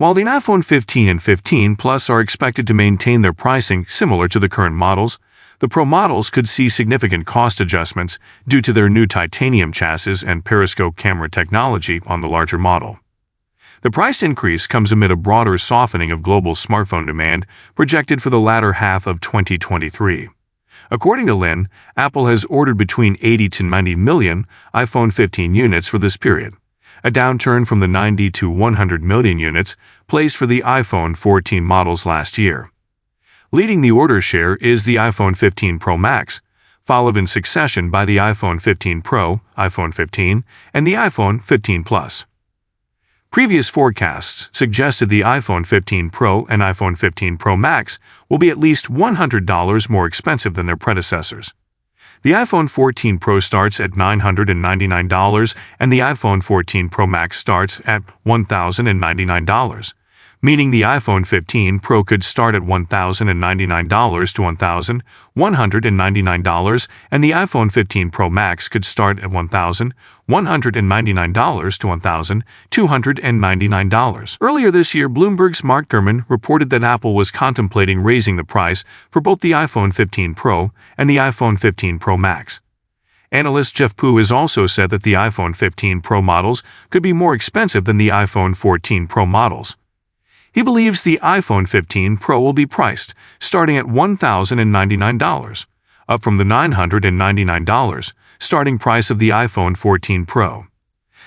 While the iPhone 15 and 15 Plus are expected to maintain their pricing similar to the current models, the Pro models could see significant cost adjustments due to their new titanium chassis and periscope camera technology on the larger model. The price increase comes amid a broader softening of global smartphone demand projected for the latter half of 2023. According to Lin, Apple has ordered between 80 to 90 million iPhone 15 units for this period, a downturn from the 90 to 100 million units placed for the iPhone 14 models last year. Leading the order share is the iPhone 15 Pro Max, followed in succession by the iPhone 15 Pro, iPhone 15, and the iPhone 15 Plus. Previous forecasts suggested the iPhone 15 Pro and iPhone 15 Pro Max will be at least $100 more expensive than their predecessors. The iPhone 14 Pro starts at $999 and the iPhone 14 Pro Max starts at $1,099, meaning the iPhone 15 Pro could start at $1,099 to $1,199 and the iPhone 15 Pro Max could start at $1,199 to $1,299. Earlier this year, Bloomberg's Mark Gurman reported that Apple was contemplating raising the price for both the iPhone 15 Pro and the iPhone 15 Pro Max. Analyst Jeff Pu has also said that the iPhone 15 Pro models could be more expensive than the iPhone 14 Pro models. He believes the iPhone 15 Pro will be priced starting at $1,099, up from the $999 starting price of the iPhone 14 Pro.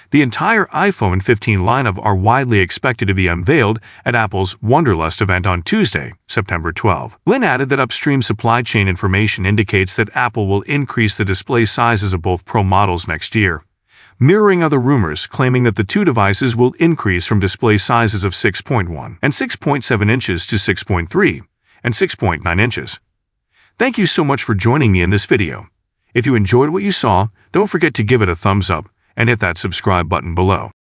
The entire iPhone 15 lineup are widely expected to be unveiled at Apple's Wonderlust event on Tuesday, September 12. Lin added that upstream supply chain information indicates that Apple will increase the display sizes of both Pro models next year, mirroring other rumors claiming that the two devices will increase from display sizes of 6.1 and 6.7 inches to 6.3 and 6.9 inches. Thank you so much for joining me in this video. If you enjoyed what you saw, don't forget to give it a thumbs up and hit that subscribe button below.